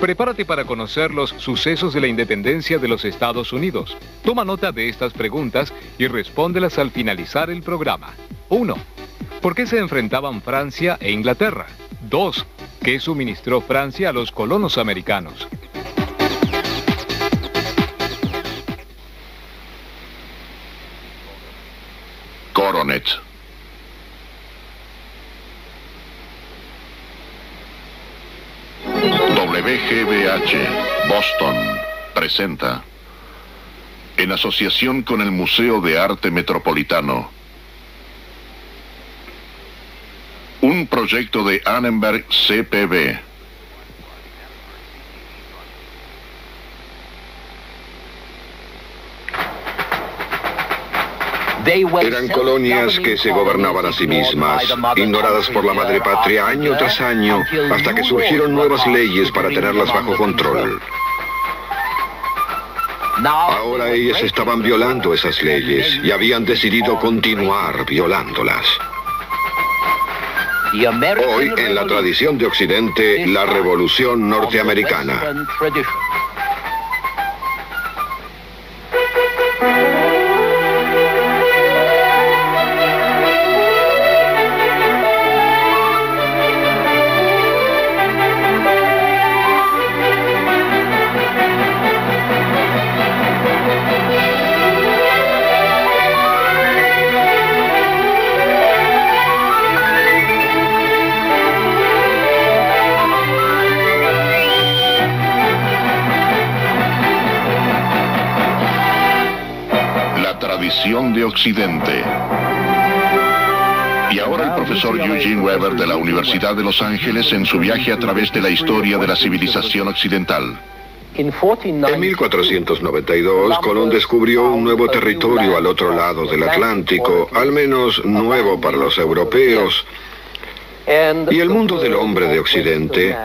Prepárate para conocer los sucesos de la independencia de los Estados Unidos. Toma nota de estas preguntas y respóndelas al finalizar el programa. 1. ¿Por qué se enfrentaban Francia e Inglaterra? 2. ¿Qué suministró Francia a los colonos americanos? Coronet. WGBH, Boston, presenta, en asociación con el Museo de Arte Metropolitano, un proyecto de Annenberg CPB. Eran colonias que se gobernaban a sí mismas, ignoradas por la madre patria año tras año, hasta que surgieron nuevas leyes para tenerlas bajo control. Ahora ellas estaban violando esas leyes y habían decidido continuar violándolas. Hoy, en la tradición de Occidente, la Revolución Norteamericana. De Occidente. Y ahora el profesor Eugene Weber de la Universidad de Los Ángeles en su viaje a través de la historia de la civilización occidental. En 1492, Colón descubrió un nuevo territorio al otro lado del Atlántico, al menos nuevo para los europeos. Y el mundo del hombre de Occidente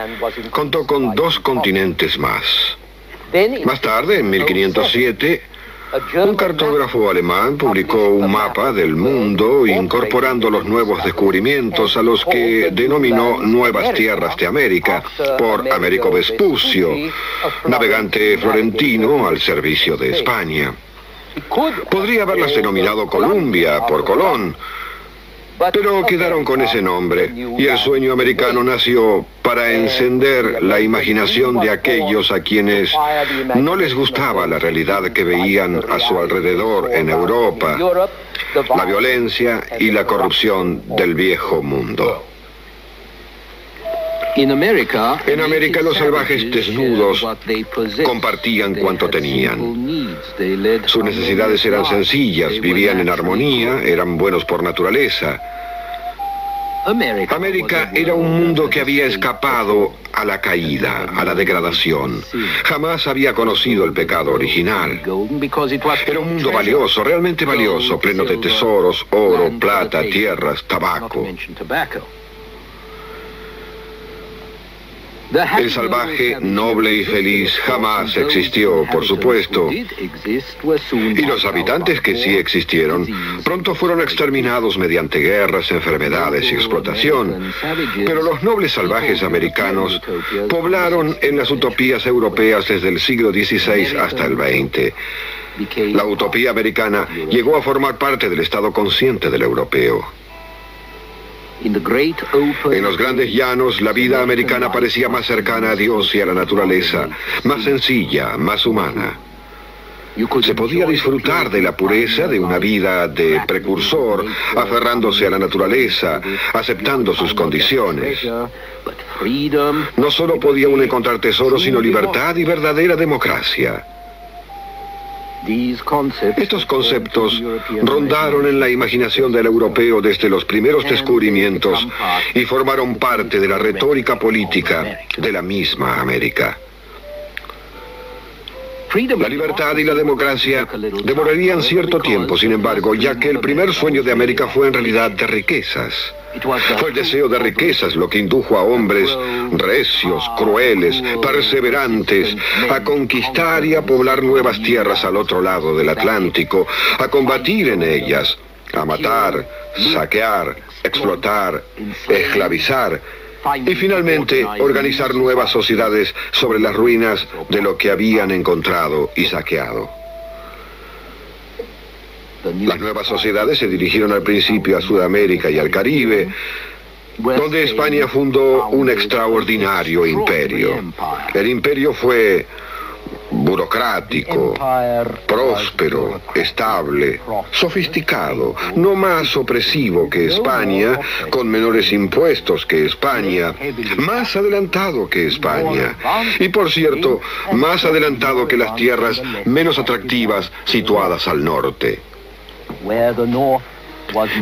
contó con 2 continentes más. Más tarde, en 1507, un cartógrafo alemán publicó un mapa del mundo incorporando los nuevos descubrimientos a los que denominó Nuevas Tierras de América por Américo Vespucio, navegante florentino al servicio de España. Podría haberlas denominado Columbia por Colón, pero quedaron con ese nombre, y el sueño americano nació para encender la imaginación de aquellos a quienes no les gustaba la realidad que veían a su alrededor en Europa, la violencia y la corrupción del viejo mundo. En América, los salvajes desnudos compartían cuanto tenían. Sus necesidades eran sencillas, vivían en armonía, eran buenos por naturaleza. América era un mundo que había escapado a la caída, a la degradación. Jamás había conocido el pecado original. Era un mundo valioso, realmente valioso, pleno de tesoros, oro, plata, tierras, tabaco. El salvaje, noble y feliz jamás existió, por supuesto. Y los habitantes que sí existieron, pronto fueron exterminados mediante guerras, enfermedades y explotación. Pero los nobles salvajes americanos poblaron en las utopías europeas desde el siglo XVI hasta el XX. La utopía americana llegó a formar parte del estado consciente del europeo. En los grandes llanos, la vida americana parecía más cercana a Dios y a la naturaleza, más sencilla, más humana. Se podía disfrutar de la pureza de una vida de precursor, aferrándose a la naturaleza, aceptando sus condiciones. No solo podía uno encontrar tesoros, sino libertad y verdadera democracia. Estos conceptos rondaron en la imaginación del europeo desde los primeros descubrimientos y formaron parte de la retórica política de la misma América. La libertad y la democracia demorarían cierto tiempo, sin embargo, ya que el primer sueño de América fue en realidad de riquezas. Fue el deseo de riquezas lo que indujo a hombres recios, crueles, perseverantes, a conquistar y a poblar nuevas tierras al otro lado del Atlántico, a combatir en ellas, a matar, saquear, explotar, esclavizar y finalmente organizar nuevas sociedades sobre las ruinas de lo que habían encontrado y saqueado. Las nuevas sociedades se dirigieron al principio a Sudamérica y al Caribe, donde España fundó un extraordinario imperio. El imperio fue burocrático, próspero, estable, sofisticado, no más opresivo que España, con menores impuestos que España, más adelantado que España, y por cierto, más adelantado que las tierras menos atractivas situadas al norte.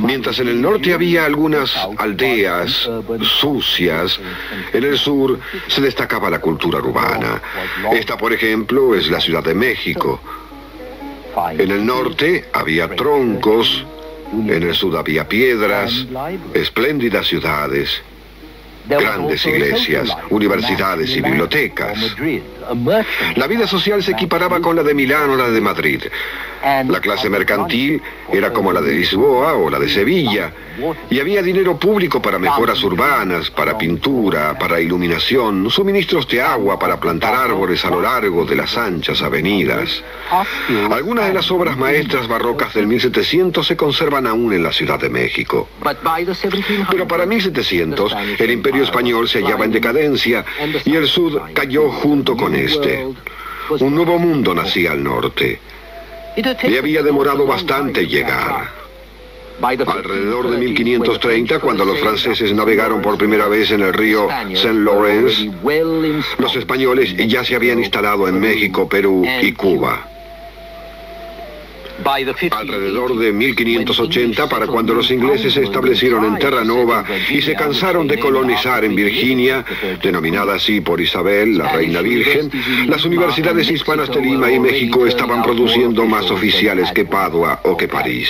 Mientras en el norte había algunas aldeas sucias, en el sur se destacaba la cultura urbana. Esta, por ejemplo, es la Ciudad de México. En el norte había troncos, en el sur había piedras, espléndidas ciudades, grandes iglesias, universidades y bibliotecas. La vida social se equiparaba con la de Milán o la de Madrid. La clase mercantil era como la de Lisboa o la de Sevilla, y había dinero público para mejoras urbanas, para pintura, para iluminación, suministros de agua para plantar árboles a lo largo de las anchas avenidas. Algunas de las obras maestras barrocas del 1700 se conservan aún en la Ciudad de México. Pero para 1700, el Imperio Español se hallaba en decadencia y el sur cayó junto con este. Un nuevo mundo nacía al norte. Y había demorado bastante llegar. Alrededor de 1530, cuando los franceses navegaron por primera vez en el río Saint Lawrence, los españoles ya se habían instalado en México, Perú y Cuba. Alrededor de 1580, para cuando los ingleses se establecieron en Terranova y se cansaron de colonizar en Virginia, denominada así por Isabel, la Reina Virgen, las universidades hispanas de Lima y México estaban produciendo más oficiales que Padua o que París.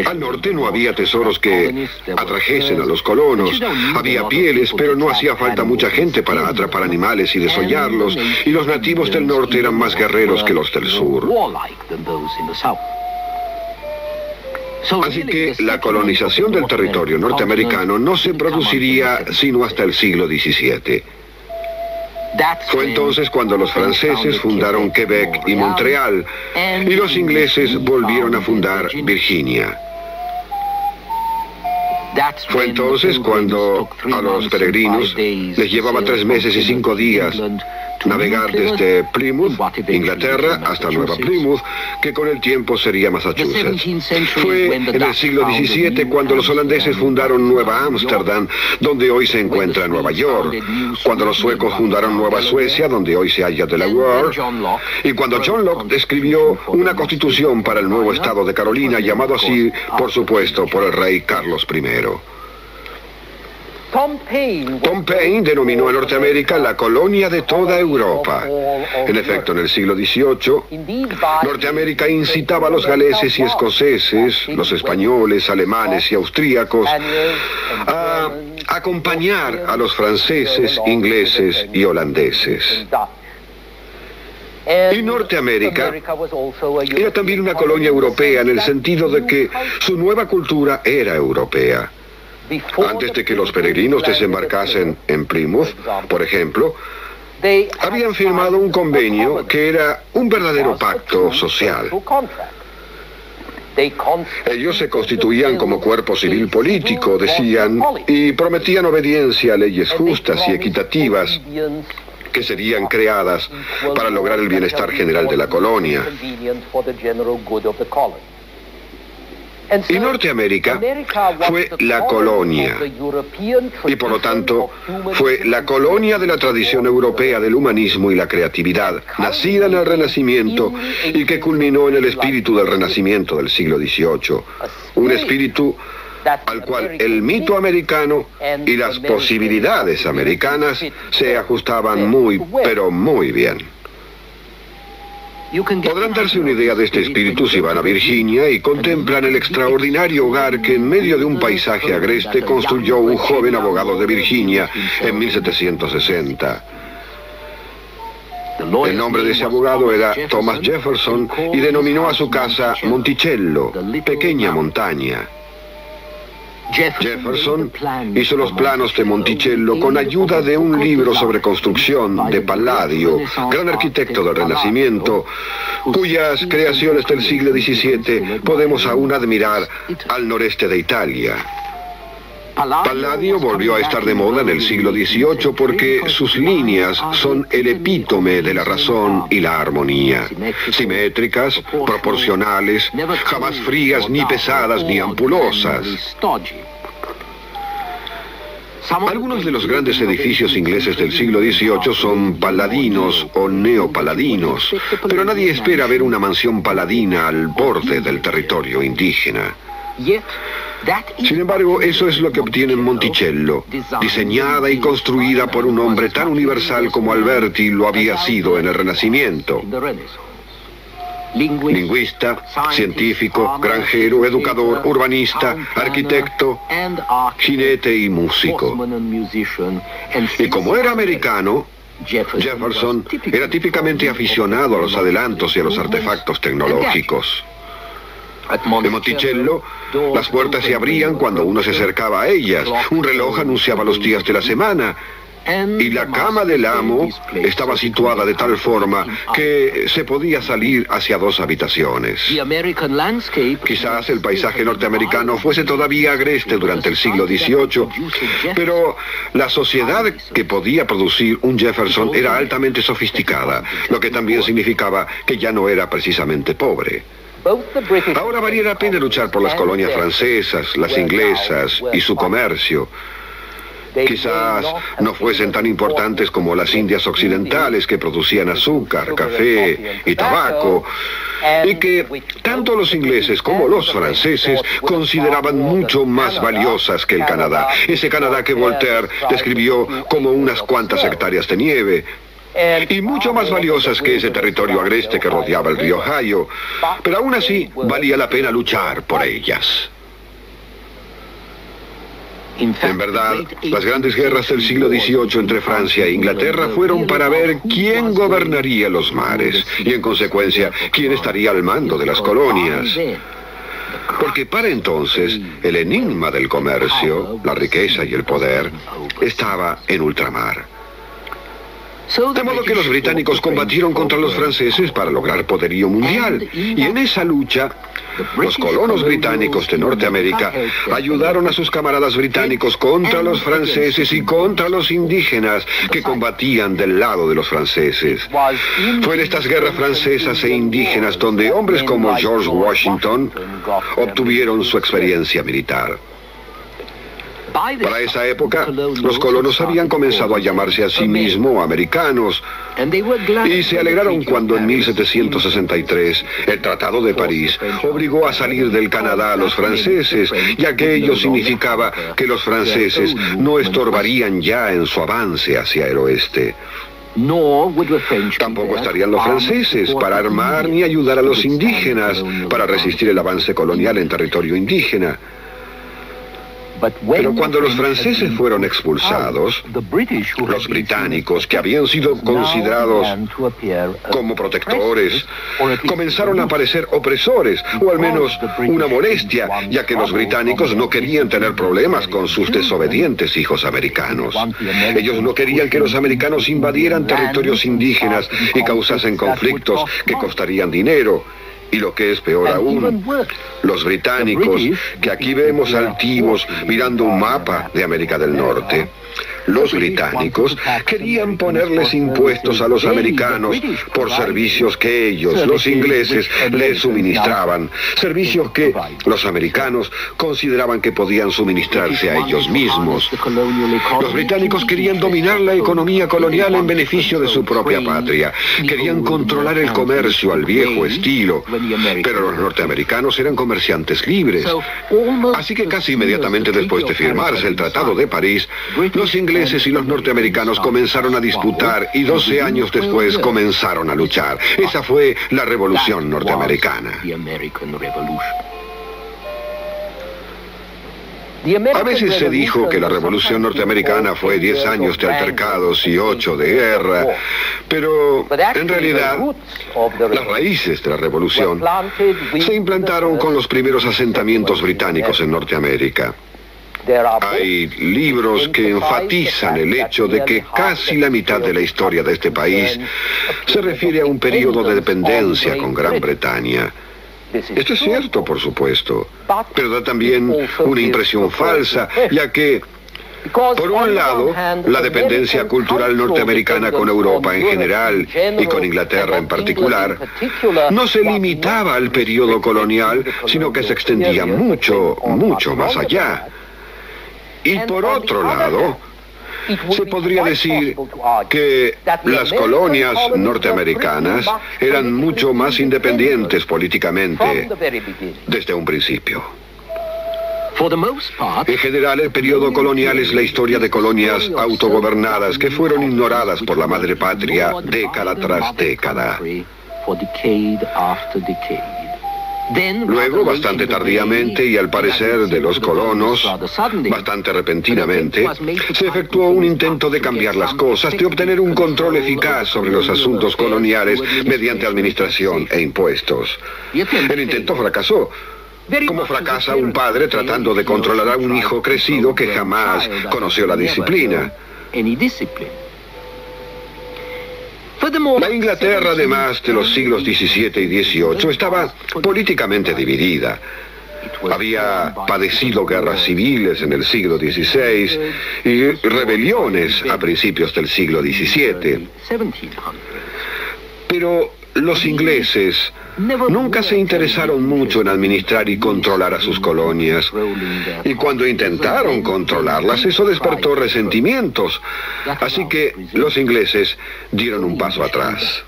Al norte no había tesoros que atrajesen a los colonos. Había pieles, pero no hacía falta mucha gente para atrapar animales y desollarlos, y los nativos del norte eran más guerreros que los del sur. Así que la colonización del territorio norteamericano no se produciría sino hasta el siglo XVII. Fue entonces cuando los franceses fundaron Quebec y Montreal, y los ingleses volvieron a fundar Virginia. Fue entonces cuando a los peregrinos les llevaba 3 meses y 5 días navegar desde Plymouth, Inglaterra, hasta Nueva Plymouth, que con el tiempo sería Massachusetts. Fue en el siglo XVII cuando los holandeses fundaron Nueva Ámsterdam, donde hoy se encuentra Nueva York, cuando los suecos fundaron Nueva Suecia, donde hoy se halla Delaware, y cuando John Locke escribió una constitución para el nuevo estado de Carolina, llamado así, por supuesto, por el rey Carlos I. Tom Paine denominó a Norteamérica la colonia de toda Europa. En efecto, en el siglo XVIII, Norteamérica incitaba a los galeses y escoceses, los españoles, alemanes y austríacos a acompañar a los franceses, ingleses y holandeses. Y Norteamérica era también una colonia europea en el sentido de que su nueva cultura era europea. Antes de que los peregrinos desembarcasen en Plymouth, por ejemplo, habían firmado un convenio que era un verdadero pacto social. Ellos se constituían como cuerpo civil político, decían, y prometían obediencia a leyes justas y equitativas que serían creadas para lograr el bienestar general de la colonia. Y Norteamérica fue la colonia, y por lo tanto fue la colonia de la tradición europea del humanismo y la creatividad, nacida en el Renacimiento y que culminó en el espíritu del Renacimiento del siglo XVIII, un espíritu al cual el mito americano y las posibilidades americanas se ajustaban muy, pero muy bien. Podrán darse una idea de este espíritu si van a Virginia y contemplan el extraordinario hogar que en medio de un paisaje agreste construyó un joven abogado de Virginia en 1760. El nombre de ese abogado era Thomas Jefferson y denominó a su casa Monticello, pequeña montaña. Jefferson hizo los planos de Monticello con ayuda de un libro sobre construcción de Palladio, gran arquitecto del Renacimiento, cuyas creaciones del siglo XVII podemos aún admirar al noreste de Italia. Palladio volvió a estar de moda en el siglo XVIII porque sus líneas son el epítome de la razón y la armonía. Simétricas, proporcionales, jamás frías, ni pesadas, ni ampulosas. Algunos de los grandes edificios ingleses del siglo XVIII son palladinos o neopalladinos, pero nadie espera ver una mansión paladina al borde del territorio indígena. Sin embargo, eso es lo que obtiene Monticello, diseñada y construida por un hombre tan universal como Alberti lo había sido en el Renacimiento. Lingüista, científico, granjero, educador, urbanista, arquitecto, jinete y músico. Y como era americano, Jefferson era típicamente aficionado a los adelantos y a los artefactos tecnológicos. En Monticello, las puertas se abrían cuando uno se acercaba a ellas. Un reloj anunciaba los días de la semana. Y la cama del amo estaba situada de tal forma que se podía salir hacia dos habitaciones. Quizás el paisaje norteamericano fuese todavía agreste durante el siglo XVIII, pero la sociedad que podía producir un Jefferson era altamente sofisticada, lo que también significaba que ya no era precisamente pobre. Ahora valía la pena luchar por las colonias francesas, las inglesas y su comercio. Quizás no fuesen tan importantes como las Indias occidentales, que producían azúcar, café y tabaco, y que tanto los ingleses como los franceses consideraban mucho más valiosas que el Canadá. Ese Canadá que Voltaire describió como unas cuantas hectáreas de nieve, y mucho más valiosas que ese territorio agreste que rodeaba el río Ohio, pero aún así valía la pena luchar por ellas. En verdad, las grandes guerras del siglo XVIII entre Francia e Inglaterra fueron para ver quién gobernaría los mares y, en consecuencia, quién estaría al mando de las colonias. Porque para entonces, el enigma del comercio, la riqueza y el poder, estaba en ultramar. De modo que los británicos combatieron contra los franceses para lograr poderío mundial. Y en esa lucha, los colonos británicos de Norteamérica ayudaron a sus camaradas británicos contra los franceses y contra los indígenas que combatían del lado de los franceses. Fue en estas guerras francesas e indígenas donde hombres como George Washington obtuvieron su experiencia militar. Para esa época, los colonos habían comenzado a llamarse a sí mismos americanos y se alegraron cuando en 1763 el Tratado de París obligó a salir del Canadá a los franceses, ya que ello significaba que los franceses no estorbarían ya en su avance hacia el oeste. Tampoco estarían los franceses para armar ni ayudar a los indígenas para resistir el avance colonial en territorio indígena. Pero cuando los franceses fueron expulsados, los británicos, que habían sido considerados como protectores, comenzaron a parecer opresores, o al menos una molestia, ya que los británicos no querían tener problemas con sus desobedientes hijos americanos. Ellos no querían que los americanos invadieran territorios indígenas y causasen conflictos que costarían dinero. Y lo que es peor aún, los británicos, que aquí vemos altivos mirando un mapa de América del Norte, los británicos querían ponerles impuestos a los americanos por servicios que ellos, los ingleses, les suministraban, servicios que los americanos consideraban que podían suministrarse a ellos mismos. Los británicos querían dominar la economía colonial en beneficio de su propia patria, querían controlar el comercio al viejo estilo, pero los norteamericanos eran comerciantes libres. Así que casi inmediatamente después de firmarse el Tratado de París, los ingleses y los norteamericanos comenzaron a disputar y 12 años después comenzaron a luchar. Esa fue la Revolución Norteamericana. A veces se dijo que la Revolución Norteamericana fue 10 años de altercados y 8 de guerra, pero en realidad las raíces de la Revolución se implantaron con los primeros asentamientos británicos en Norteamérica. Hay libros que enfatizan el hecho de que casi la mitad de la historia de este país se refiere a un periodo de dependencia con Gran Bretaña. Esto es cierto, por supuesto, pero da también una impresión falsa, ya que, por un lado, la dependencia cultural norteamericana con Europa en general y con Inglaterra en particular no se limitaba al periodo colonial, sino que se extendía mucho, mucho más allá. Y por otro lado, se podría decir que las colonias norteamericanas eran mucho más independientes políticamente desde un principio. En general, el periodo colonial es la historia de colonias autogobernadas que fueron ignoradas por la madre patria década tras década. Luego, bastante tardíamente y al parecer de los colonos, bastante repentinamente, se efectuó un intento de cambiar las cosas, de obtener un control eficaz sobre los asuntos coloniales mediante administración e impuestos. El intento fracasó, como fracasa un padre tratando de controlar a un hijo crecido que jamás conoció la disciplina. La Inglaterra, además de los siglos XVII y XVIII, estaba políticamente dividida. Había padecido guerras civiles en el siglo XVI y rebeliones a principios del siglo XVII. Pero los ingleses nunca se interesaron mucho en administrar y controlar a sus colonias. Y cuando intentaron controlarlas, eso despertó resentimientos. Así que los ingleses dieron un paso atrás.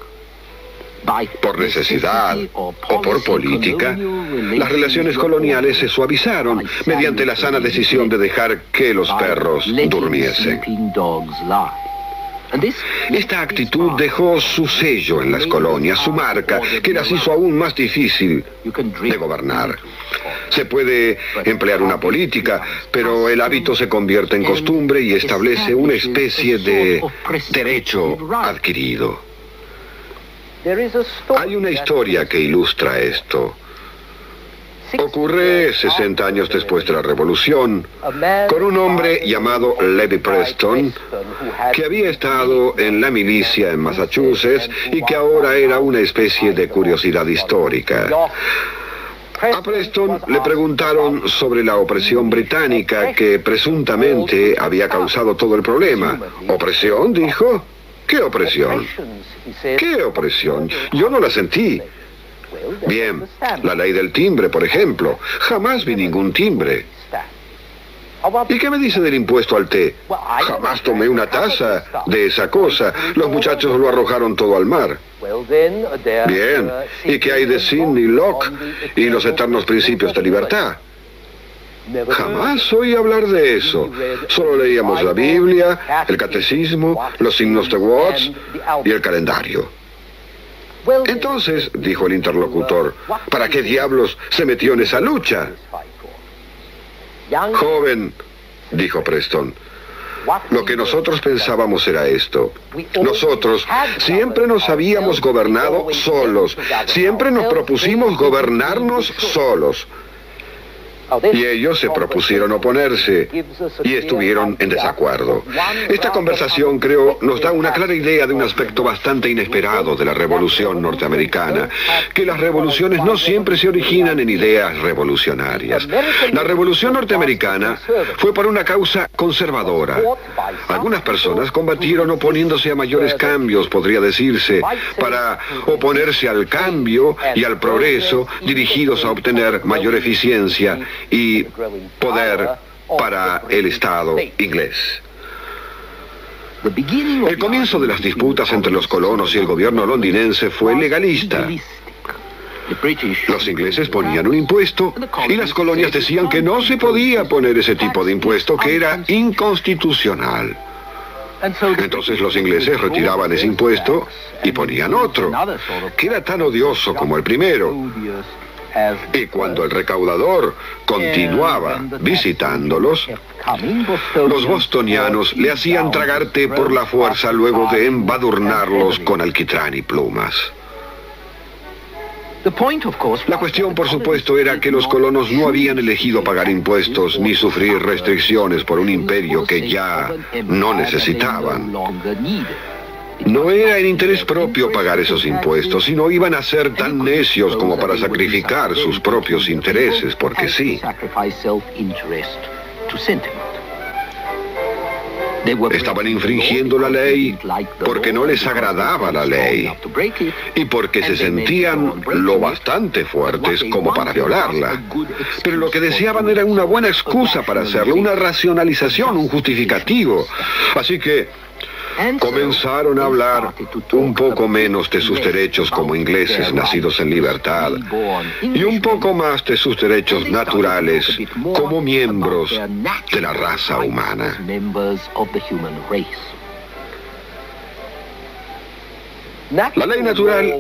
Por necesidad o por política, las relaciones coloniales se suavizaron mediante la sana decisión de dejar que los perros durmiesen. Esta actitud dejó su sello en las colonias, su marca, que las hizo aún más difícil de gobernar. Se puede emplear una política, pero el hábito se convierte en costumbre y establece una especie de derecho adquirido. Hay una historia que ilustra esto. Ocurre 60 años después de la Revolución, con un hombre llamado Levi Preston, que había estado en la milicia en Massachusetts y que ahora era una especie de curiosidad histórica. A Preston le preguntaron sobre la opresión británica que presuntamente había causado todo el problema. ¿Opresión?, dijo. ¿Qué opresión? ¿Qué opresión? Yo no la sentí. Bien, la ley del timbre, por ejemplo. Jamás vi ningún timbre. ¿Y qué me dice del impuesto al té? Jamás tomé una taza de esa cosa. Los muchachos lo arrojaron todo al mar. Bien, ¿y qué hay de Sidney Locke y los eternos principios de libertad? Jamás oí hablar de eso. Solo leíamos la Biblia, el catecismo, los signos de Watts y el calendario. Entonces, dijo el interlocutor, ¿para qué diablos se metió en esa lucha? Joven, dijo Preston, lo que nosotros pensábamos era esto. Nosotros siempre nos habíamos gobernado solos. Siempre nos propusimos gobernarnos solos. Y ellos se propusieron oponerse y estuvieron en desacuerdo. Esta conversación, creo, nos da una clara idea de un aspecto bastante inesperado de la Revolución norteamericana, que las revoluciones no siempre se originan en ideas revolucionarias. La Revolución norteamericana fue por una causa conservadora. Algunas personas combatieron oponiéndose a mayores cambios, podría decirse, para oponerse al cambio y al progreso dirigidos a obtener mayor eficiencia y poder para el Estado inglés. El comienzo de las disputas entre los colonos y el gobierno londinense fue legalista. Los ingleses ponían un impuesto y las colonias decían que no se podía poner ese tipo de impuesto, que era inconstitucional. Entonces los ingleses retiraban ese impuesto y ponían otro, que era tan odioso como el primero. Y cuando el recaudador continuaba visitándolos, los bostonianos le hacían tragar té por la fuerza luego de embadurnarlos con alquitrán y plumas. La cuestión, por supuesto, era que los colonos no habían elegido pagar impuestos ni sufrir restricciones por un imperio que ya no necesitaban. No era en interés propio pagar esos impuestos, y no iban a ser tan necios como para sacrificar sus propios intereses, porque sí. Estaban infringiendo la ley porque no les agradaba la ley y porque se sentían lo bastante fuertes como para violarla. Pero lo que deseaban era una buena excusa para hacerlo, una racionalización, un justificativo. Así que comenzaron a hablar un poco menos de sus derechos como ingleses nacidos en libertad y un poco más de sus derechos naturales como miembros de la raza humana. La ley natural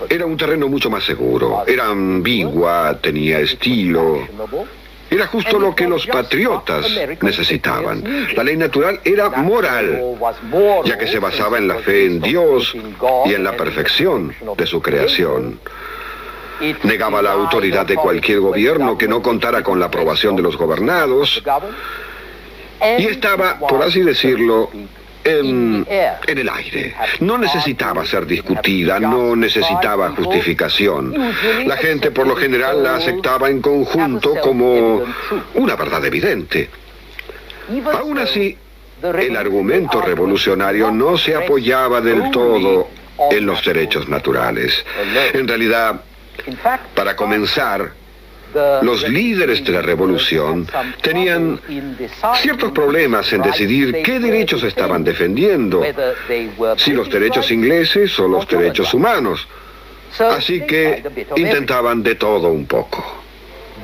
era un terreno mucho más seguro, era ambigua, tenía estilo. Era justo lo que los patriotas necesitaban. La ley natural era moral, ya que se basaba en la fe en Dios y en la perfección de su creación. Negaba la autoridad de cualquier gobierno que no contara con la aprobación de los gobernados y estaba, por así decirlo, en el aire. No necesitaba ser discutida, no necesitaba justificación. La gente por lo general la aceptaba en conjunto como una verdad evidente. Aún así, el argumento revolucionario no se apoyaba del todo en los derechos naturales. En realidad, para comenzar, los líderes de la revolución tenían ciertos problemas en decidir qué derechos estaban defendiendo, si los derechos ingleses o los derechos humanos. Así que intentaban de todo un poco.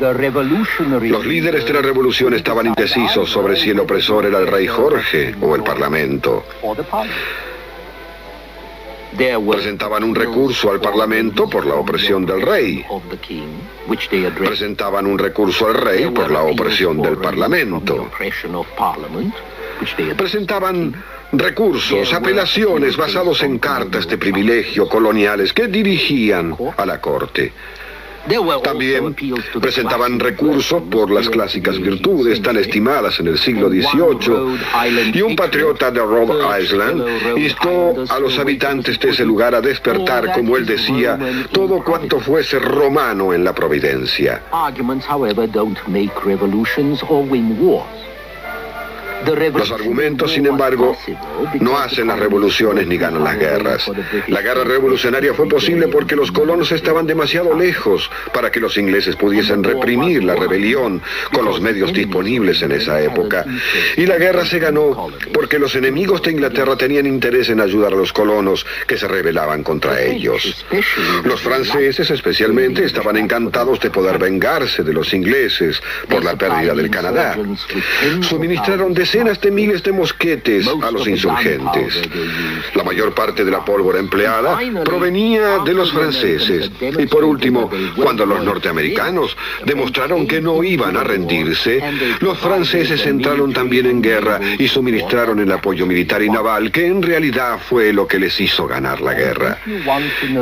Los líderes de la revolución estaban indecisos sobre si el opresor era el rey Jorge o el Parlamento. Presentaban un recurso al Parlamento por la opresión del rey. Presentaban un recurso al rey por la opresión del Parlamento. Presentaban recursos, apelaciones basados en cartas de privilegio coloniales que dirigían a la corte. También presentaban recursos por las clásicas virtudes tan estimadas en el siglo XVIII, y un patriota de Rhode Island instó a los habitantes de ese lugar a despertar, como él decía, todo cuanto fuese romano en la Providencia. Los argumentos, sin embargo, no hacen las revoluciones ni ganan las guerras. La guerra revolucionaria fue posible porque los colonos estaban demasiado lejos para que los ingleses pudiesen reprimir la rebelión con los medios disponibles en esa época. Y la guerra se ganó porque los enemigos de Inglaterra tenían interés en ayudar a los colonos que se rebelaban contra ellos. Los franceses, especialmente, estaban encantados de poder vengarse de los ingleses por la pérdida del Canadá. Suministraron decenas de miles de mosquetes a los insurgentes. La mayor parte de la pólvora empleada provenía de los franceses. Y por último, cuando los norteamericanos demostraron que no iban a rendirse, los franceses entraron también en guerra y suministraron el apoyo militar y naval, que en realidad fue lo que les hizo ganar la guerra.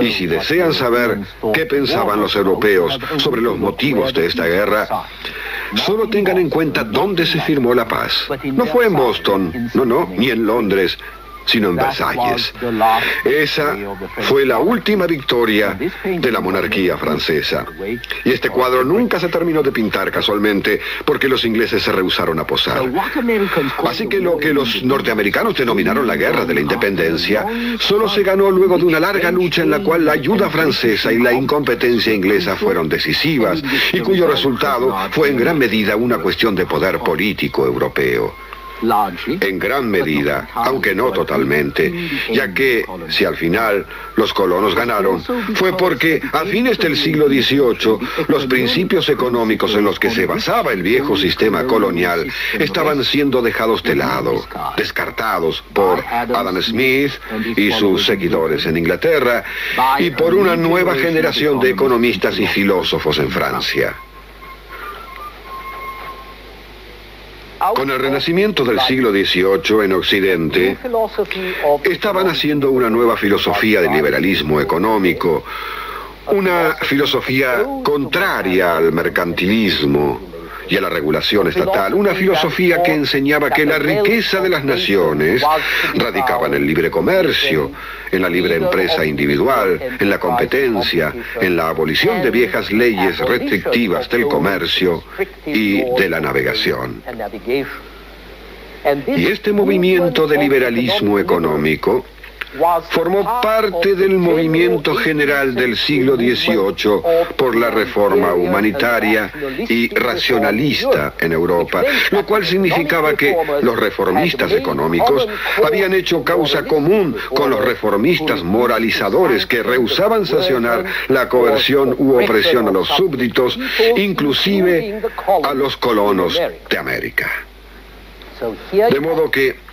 Y si desean saber qué pensaban los europeos sobre los motivos de esta guerra, solo tengan en cuenta dónde se firmó la paz. No fue en Boston, no, ni en Londres, sino en Versalles. Esa fue la última victoria de la monarquía francesa. Y este cuadro nunca se terminó de pintar casualmente porque los ingleses se rehusaron a posar. Así que lo que los norteamericanos denominaron la Guerra de la Independencia solo se ganó luego de una larga lucha en la cual la ayuda francesa y la incompetencia inglesa fueron decisivas y cuyo resultado fue en gran medida una cuestión de poder político europeo. En gran medida, aunque no totalmente, ya que si al final los colonos ganaron, fue porque a fines del siglo XVIII los principios económicos en los que se basaba el viejo sistema colonial estaban siendo dejados de lado, descartados por Adam Smith y sus seguidores en Inglaterra y por una nueva generación de economistas y filósofos en Francia. Con el renacimiento del siglo XVIII en Occidente, estaban haciendo una nueva filosofía de liberalismo económico, Una filosofía contraria al mercantilismo y a la regulación estatal, una filosofía que enseñaba que la riqueza de las naciones radicaba en el libre comercio, en la libre empresa individual, en la competencia, en la abolición de viejas leyes restrictivas del comercio y de la navegación. Y este movimiento de liberalismo económico formó parte del movimiento general del siglo XVIII por la reforma humanitaria y racionalista en Europa, lo cual significaba que los reformistas económicos habían hecho causa común con los reformistas moralizadores que rehusaban sancionar la coerción u opresión a los súbditos, inclusive a los colonos de América. De modo que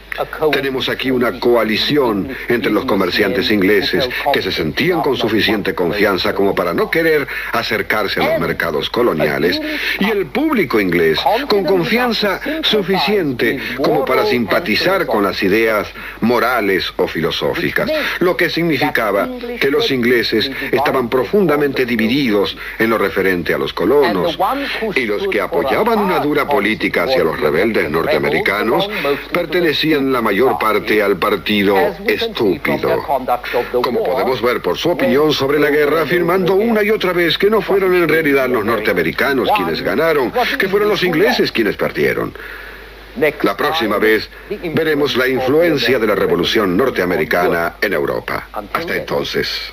tenemos aquí una coalición entre los comerciantes ingleses que se sentían con suficiente confianza como para no querer acercarse a los mercados coloniales, y el público inglés con confianza suficiente como para simpatizar con las ideas morales o filosóficas, lo que significaba que los ingleses estaban profundamente divididos en lo referente a los colonos, y los que apoyaban una dura política hacia los rebeldes norteamericanos pertenecían la mayor parte al partido estúpido, como podemos ver por su opinión sobre la guerra, afirmando una y otra vez que no fueron en realidad los norteamericanos quienes ganaron, que fueron los ingleses quienes perdieron. La próxima vez veremos la influencia de la Revolución norteamericana en Europa. Hasta entonces.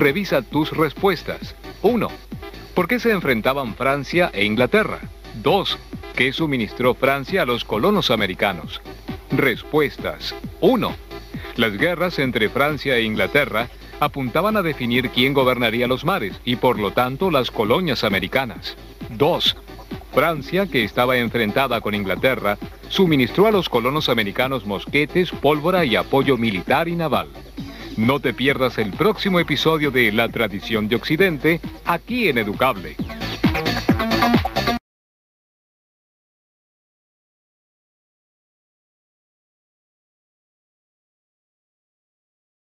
Revisa tus respuestas. 1. ¿Por qué se enfrentaban Francia e Inglaterra? 2. ¿Qué suministró Francia a los colonos americanos? Respuestas. 1. Las guerras entre Francia e Inglaterra apuntaban a definir quién gobernaría los mares y por lo tanto las colonias americanas. 2. Francia, que estaba enfrentada con Inglaterra, suministró a los colonos americanos mosquetes, pólvora y apoyo militar y naval. No te pierdas el próximo episodio de La Tradición de Occidente, aquí en Educable.